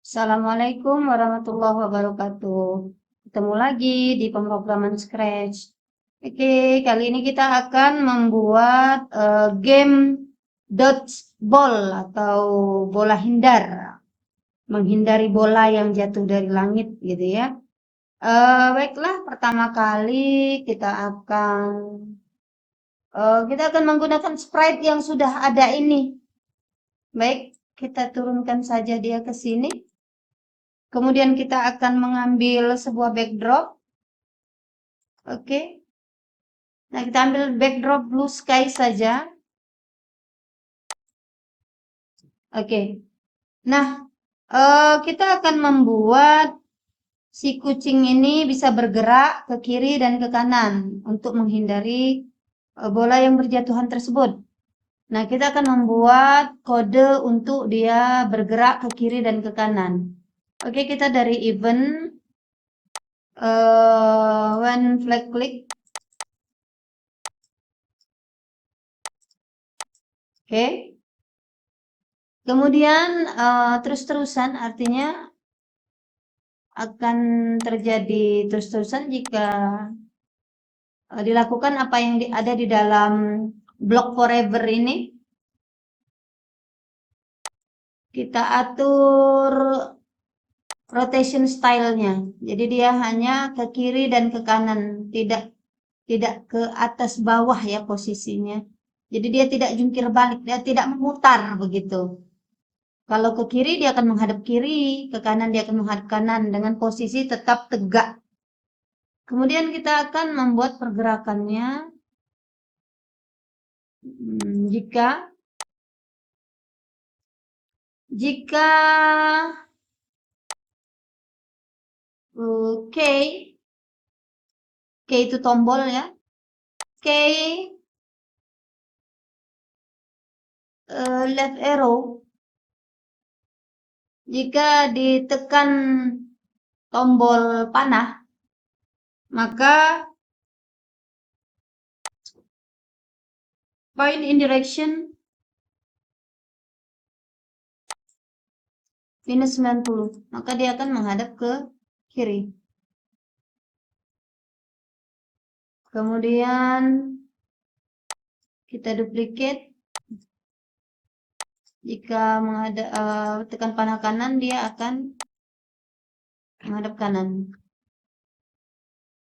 Assalamualaikum warahmatullahi wabarakatuh. Ketemu lagi di pemrograman Scratch. Oke, kali ini kita akan membuat game dodgeball atau bola hindar. Menghindari bola yang jatuh dari langit gitu ya. Baiklah, pertama kali kita akan menggunakan sprite yang sudah ada ini. Baik, kita turunkan saja dia ke sini. Kemudian kita akan mengambil sebuah backdrop. Oke. Nah, kita ambil backdrop blue sky saja. Oke. Nah, kita akan membuat si kucing ini bisa bergerak ke kiri dan ke kanan untuk menghindari bola yang berjatuhan tersebut. Nah, kita akan membuat kode untuk dia bergerak ke kiri dan ke kanan. Oke, kita dari event when flag click. Oke. Kemudian terus-terusan artinya akan terjadi terus-terusan jika dilakukan apa yang ada di dalam block forever ini. Kita atur rotation style-nya. Jadi dia hanya ke kiri dan ke kanan, tidak ke atas bawah ya posisinya. Jadi dia tidak jungkir balik, dia tidak memutar begitu. Kalau ke kiri dia akan menghadap kiri, ke kanan dia akan menghadap kanan dengan posisi tetap tegak. Kemudian kita akan membuat pergerakannya jika K itu tombol ya. K left arrow. Jika ditekan tombol panah, maka point in direction minus 90. Maka dia akan menghadap ke kiri. Kemudian kita duplicate. Jika tekan panah kanan, dia akan menghadap kanan.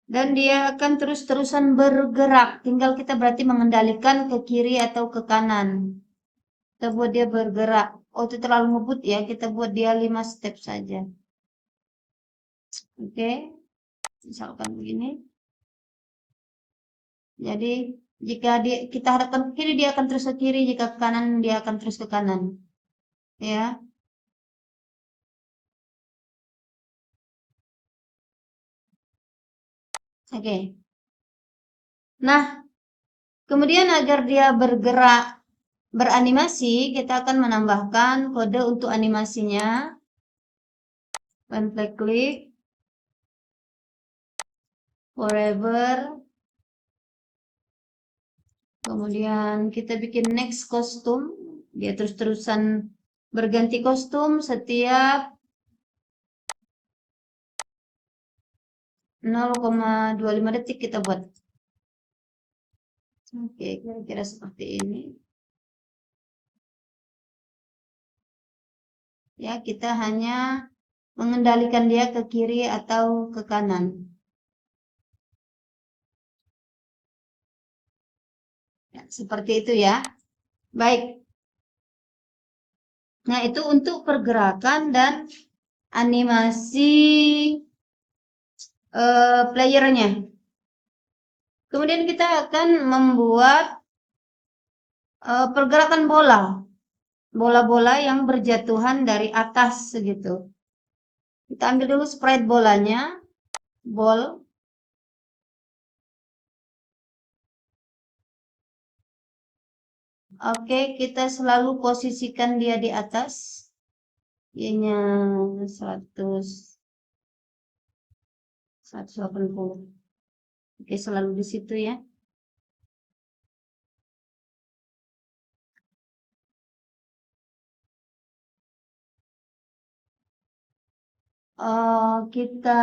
Dan dia akan terus-terusan bergerak. Tinggal kita berarti mengendalikan ke kiri atau ke kanan. Kita buat dia bergerak. Oh, itu terlalu ngebut ya. Kita buat dia 5 step saja. Oke. Misalkan begini. Jadi, jika kita hadapkan ke kiri, dia akan terus ke kiri. Jika ke kanan, dia akan terus ke kanan. Ya. Oke. Nah, kemudian agar dia bergerak beranimasi, kita akan menambahkan kode untuk animasinya. When flag click, forever. Kemudian kita bikin next kostum. Dia terus-terusan berganti kostum setiap 0,25 detik kita buat. Oke, kira-kira seperti ini. Ya, kita hanya mengendalikan dia ke kiri atau ke kanan. Ya, seperti itu ya. Baik. Nah, itu untuk pergerakan dan animasi playernya. Kemudian kita akan membuat pergerakan bola-bola yang berjatuhan dari atas segitu. Kita ambil dulu sprite bolanya, ball. Oke, kita selalu posisikan dia di atas. Y-nya 180. Oke, selalu di situ ya. kita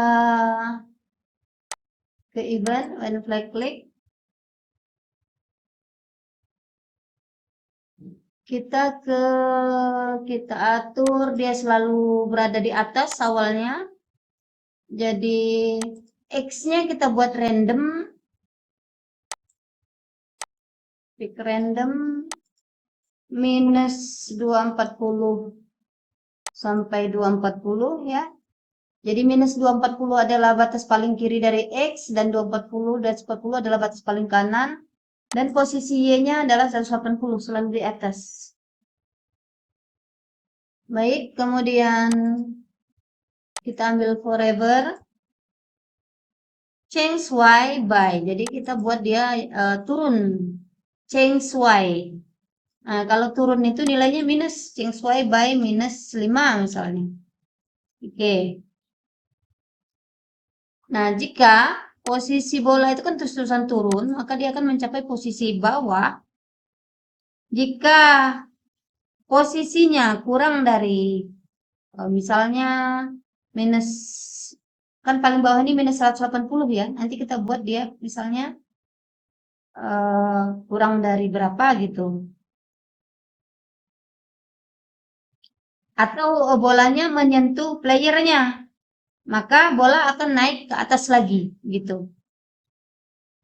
ke event when flag click, kita atur dia selalu berada di atas awalnya. Jadi X-nya kita buat random, pick random minus 240 sampai 240 ya. Jadi minus 240 adalah batas paling kiri dari X dan 240 dan 140 adalah batas paling kanan. Dan posisi Y-nya adalah 180 selalu di atas. Baik, kemudian kita ambil forever. Change Y by. Jadi kita buat dia turun. Change Y. Nah, kalau turun itu nilainya minus. Change Y by minus 5 misalnya. Oke. Nah, jika posisi bola itu kan terus-terusan turun, maka dia akan mencapai posisi bawah. Jika posisinya kurang dari misalnya minus, kan paling bawah ini minus 180 ya. Nanti kita buat dia misalnya kurang dari berapa gitu. Atau bolanya menyentuh playernya, maka bola akan naik ke atas lagi gitu.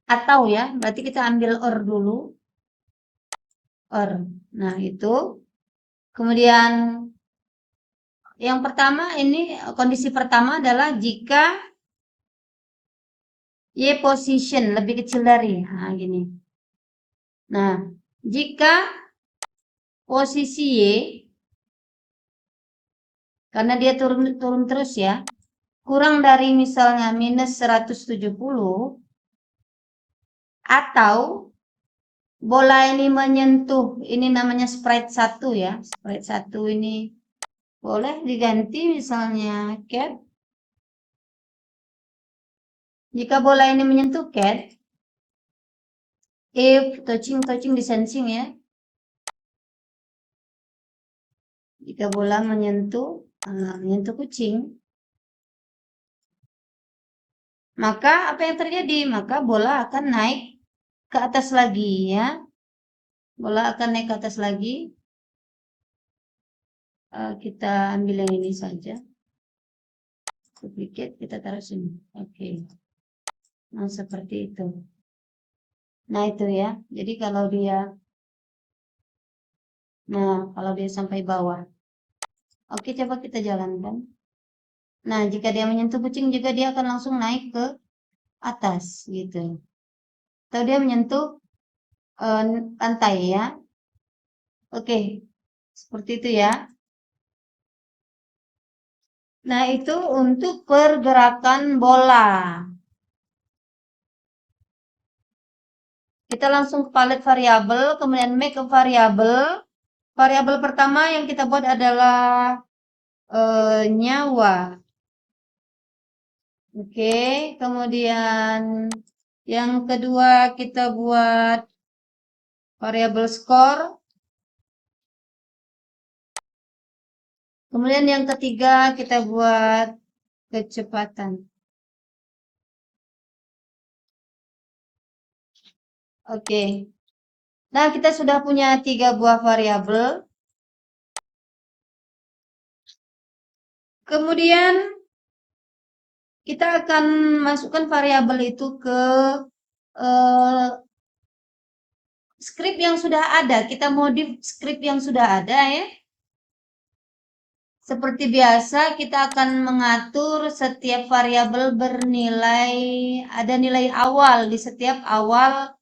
Atau ya, berarti kita ambil or dulu. Or. Nah, itu. Kemudian yang pertama ini, kondisi pertama adalah jika Y position lebih kecil dari. Nah, gini. Nah, jika posisi Y, karena dia turun terus ya, kurang dari misalnya minus 170, atau bola ini menyentuh, ini namanya sprite 1 ya, sprite 1 ini boleh diganti misalnya cat. Jika bola ini menyentuh cat, if touching distancing ya, jika bola menyentuh kucing, maka apa yang terjadi? Maka bola akan naik ke atas lagi ya. Bola akan naik ke atas lagi. Kita ambil yang ini saja. Duplicate, kita taruh sini. Oke. Nah, seperti itu. Nah, itu ya. Jadi kalau dia sampai bawah. Oke, coba kita jalankan. Nah, jika dia menyentuh kucing juga dia akan langsung naik ke atas gitu. Atau dia menyentuh lantai ya. Oke. Seperti itu ya. Nah, itu untuk pergerakan bola. Kita langsung ke palet variabel, kemudian make a variabel. Variabel pertama yang kita buat adalah nyawa. Oke, kemudian yang kedua kita buat variabel skor. Kemudian yang ketiga kita buat kecepatan. Oke. Nah, kita sudah punya 3 buah variabel. Kemudian kita akan masukkan variabel itu ke script yang sudah ada. Kita modif script yang sudah ada ya. Seperti biasa, kita akan mengatur setiap variabel bernilai, ada nilai awal di setiap awal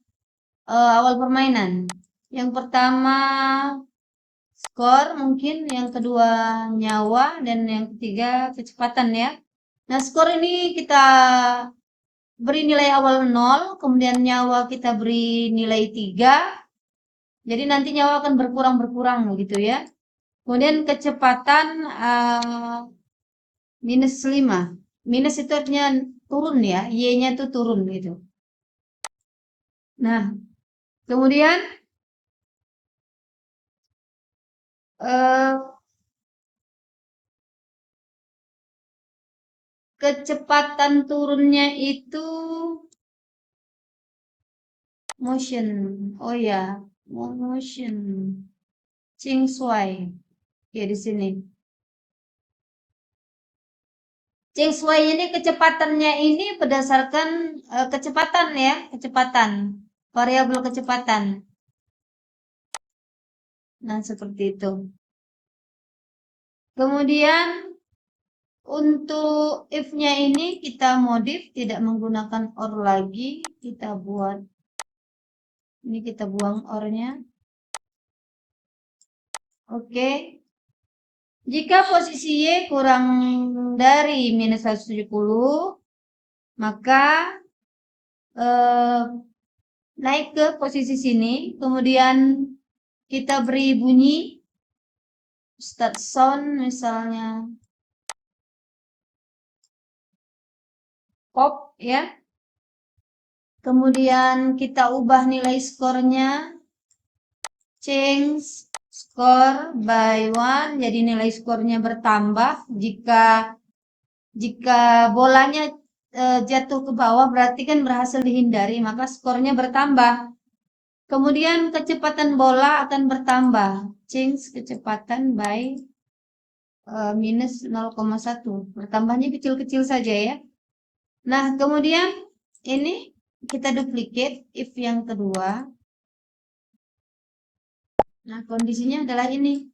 permainan. Yang pertama skor mungkin, yang kedua nyawa, dan yang ketiga kecepatan ya. Nah, skor ini kita beri nilai awal 0, kemudian nyawa kita beri nilai 3. Jadi nanti nyawa akan berkurang begitu ya. Kemudian kecepatan minus 5. Minus itu artinya turun ya, Y-nya itu turun gitu. Nah, kemudian kecepatan turunnya itu motion. Oh ya, motion. Ching Shuai. Ya di sini. Ching Shuai ini kecepatannya ini berdasarkan kecepatan ya, kecepatan. Variabel kecepatan. Nah, seperti itu. Kemudian untuk if-nya ini kita modif tidak menggunakan or lagi, kita buat ini, kita buang or-nya. Oke. Jika posisi Y kurang dari minus 170, maka naik ke posisi sini, kemudian kita beri bunyi start sound misalnya pop ya. Kemudian kita ubah nilai skornya, change score by 1, jadi nilai skornya bertambah. Jika bolanya jatuh ke bawah berarti kan berhasil dihindari, maka skornya bertambah. Kemudian kecepatan bola akan bertambah, change kecepatan by minus 0,1, bertambahnya kecil-kecil saja ya. Nah, kemudian ini kita duplicate if yang kedua. Nah, kondisinya adalah ini.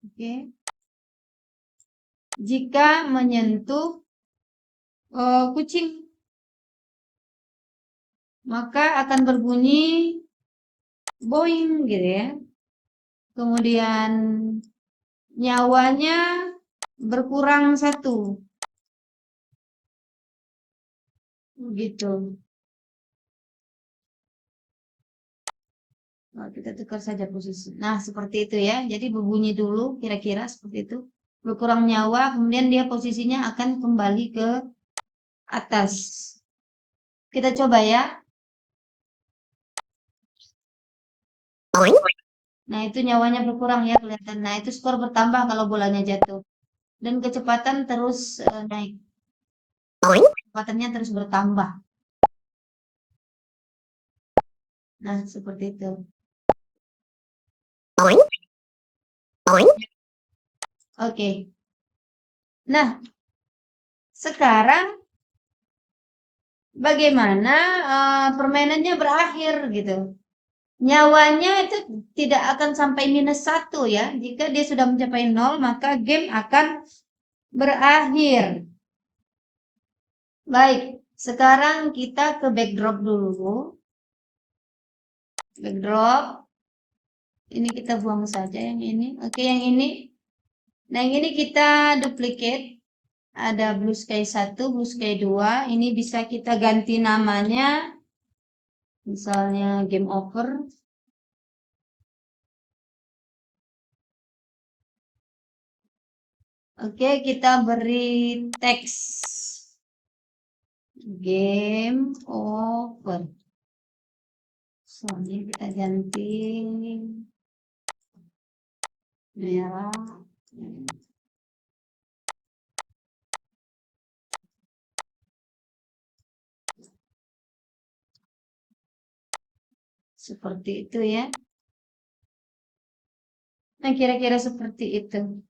Oke. Jika menyentuh kucing, maka akan berbunyi boing gitu ya. Kemudian nyawanya berkurang 1. Gitu. Nah, kita tukar saja posisi. Nah, seperti itu ya. Jadi berbunyi dulu kira-kira seperti itu. Berkurang nyawa, kemudian dia posisinya akan kembali ke atas. Kita coba ya. Nah, itu nyawanya berkurang ya kelihatan. Nah, itu skor bertambah kalau bolanya jatuh. Dan kecepatan terus naik. Kecepatannya terus bertambah. Nah, seperti itu. Oke. Nah, sekarang bagaimana permainannya berakhir gitu. Nyawanya itu tidak akan sampai minus 1 ya. Jika dia sudah mencapai 0, maka game akan berakhir. Baik, sekarang kita ke backdrop dulu. Backdrop. Ini kita buang saja yang ini. Oke, yang ini. Nah, yang ini kita duplicate. Ada Blue Sky 1, Blue Sky 2. Ini bisa kita ganti namanya. Misalnya game over. Oke, kita beri teks game over. Soalnya kita ganti merah. Seperti itu ya. Nah, kira-kira seperti itu.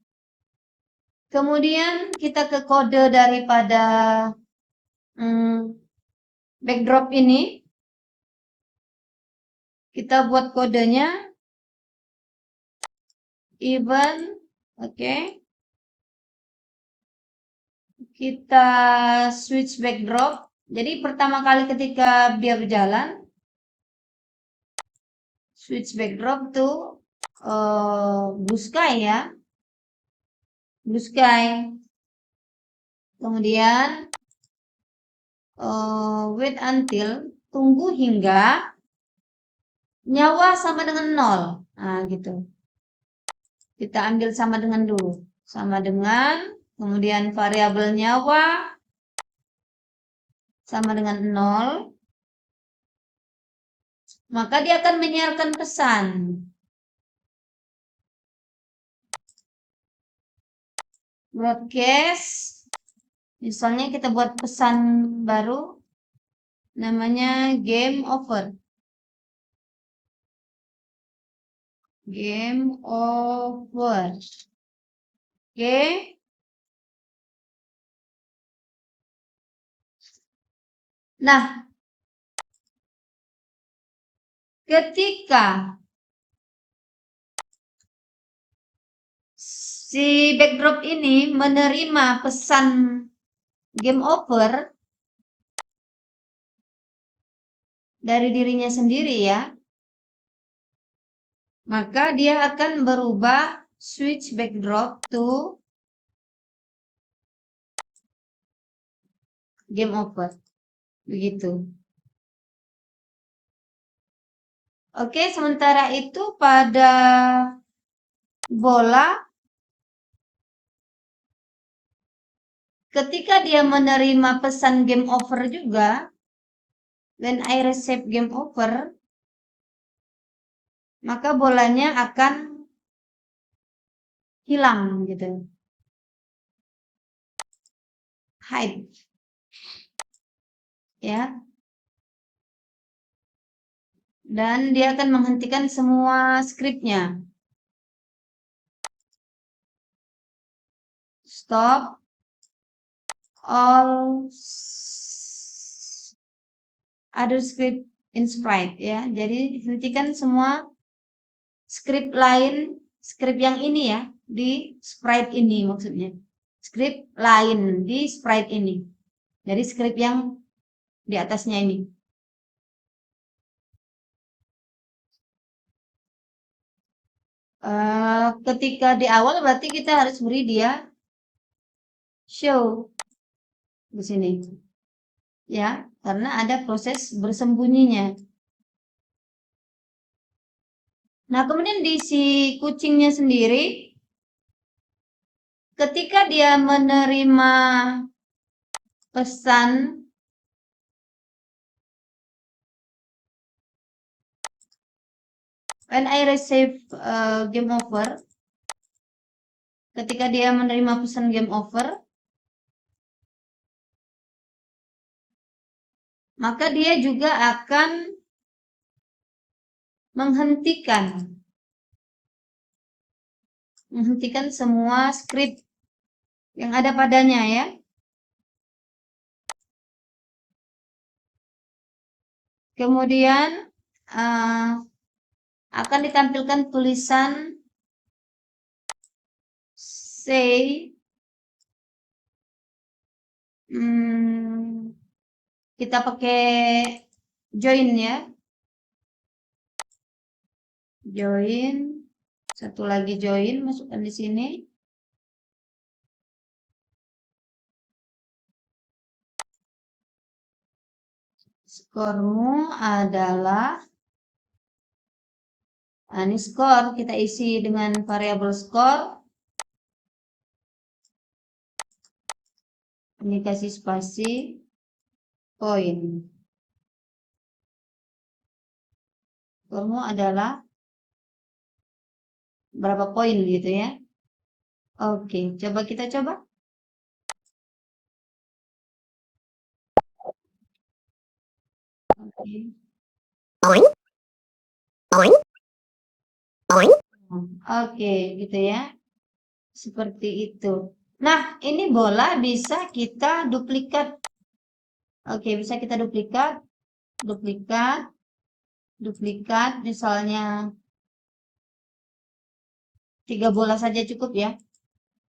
Kemudian kita ke kode daripada backdrop ini. Kita buat kodenya even, oke. Kita switch backdrop. Jadi pertama kali ketika dia berjalan, switch backdrop tuh blue sky ya. Blue sky. Kemudian wait until, tunggu hingga nyawa sama dengan 0. Nah, gitu. Kita ambil sama dengan dulu. Sama dengan, kemudian variabel nyawa sama dengan 0. Maka dia akan menyiarkan pesan. Broadcast Misalnya kita buat pesan baru, namanya game over. Game over. Oke. Nah, ketika si backdrop ini menerima pesan game over dari dirinya sendiri ya, maka dia akan berubah switch backdrop to game over. Begitu. Oke, sementara itu pada bola, ketika dia menerima pesan game over juga, when I receive game over, maka bolanya akan hilang gitu. Hide. Ya. Dan dia akan menghentikan semua skripnya. Stop all other script in Sprite ya. Jadi hentikan semua skrip lain, skrip yang ini ya, di Sprite ini maksudnya. Skrip lain di Sprite ini. Jadi skrip yang di atasnya ini. Ketika di awal berarti kita harus beri dia show di sini. Ya, karena ada proses bersembunyinya. Nah, kemudian di si kucingnya sendiri, ketika dia menerima pesan when I receive game over, ketika dia menerima pesan game over, maka dia juga akan menghentikan semua skrip yang ada padanya ya. Kemudian akan ditampilkan tulisan say kita pakai join ya. Join, satu lagi join, masukkan di sini. Skormu adalah, nah ini skor, kita isi dengan variabel skor. Ini kasih spasi, poin. Skormu adalah berapa poin gitu ya. Oke, coba kita coba. Oke. Oke, gitu ya. Seperti itu. Nah, ini bola bisa kita duplikat. Oke, bisa kita duplikat, misalnya 3 bola saja cukup ya.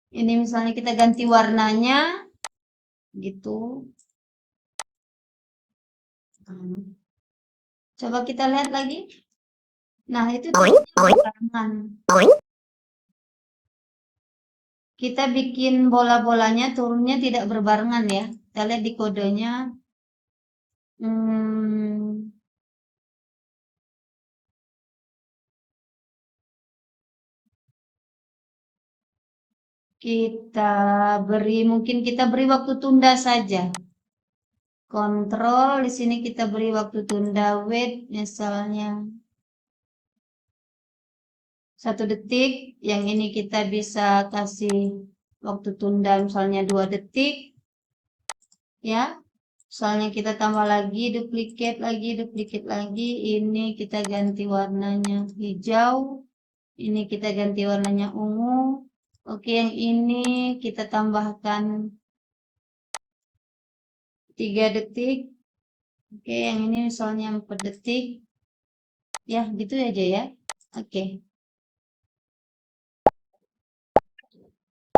Ini misalnya kita ganti warnanya, gitu. Coba kita lihat lagi. Nah, itu berbarengan. Kita bikin bola-bolanya turunnya tidak berbarengan ya. Kita lihat di kodenya. Mungkin kita beri waktu tunda saja. Kontrol, di sini kita beri waktu tunda wait misalnya 1 detik. Yang ini kita bisa kasih waktu tunda misalnya 2 detik. ya. Soalnya kita tambah lagi, duplikat lagi. Ini kita ganti warnanya hijau. Ini kita ganti warnanya ungu. Oke, yang ini kita tambahkan 3 detik. Oke, yang ini misalnya 4 detik. Ya, gitu aja ya. Oke.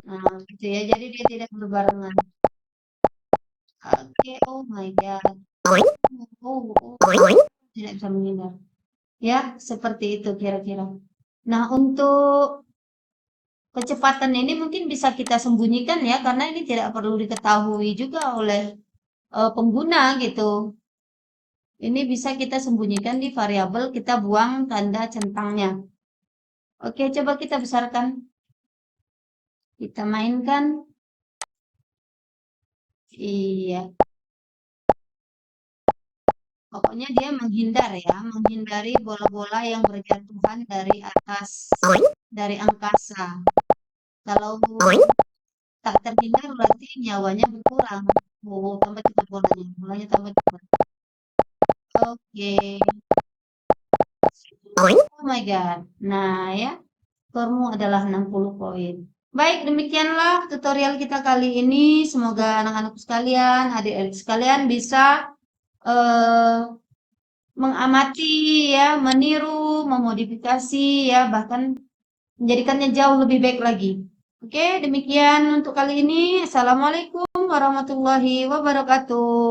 Nah, gitu ya. Jadi dia tidak berbarengan. Oke, oh my God. Tidak bisa menghindar. Ya, seperti itu kira-kira. Nah, untuk kecepatan ini mungkin bisa kita sembunyikan ya, karena ini tidak perlu diketahui juga oleh pengguna gitu. Ini bisa kita sembunyikan di variabel, kita buang tanda centangnya. Oke, coba kita besarkan. Kita mainkan. Iya, pokoknya dia menghindar ya, menghindari bola-bola yang berjatuhan dari atas, dari angkasa. Kalau tak terhindar berarti nyawanya berkurang. Oh, tambah cepat bolanya. Bolanya tambah cepat. Oke. Oh my God. Nah ya, skormu adalah 60 poin. Baik, demikianlah tutorial kita kali ini. Semoga anak-anak sekalian, adik-adik sekalian bisa eh, mengamati ya, meniru, memodifikasi ya, bahkan menjadikannya jauh lebih baik lagi. Oke, demikian untuk kali ini. Assalamualaikum warahmatullahi wabarakatuh.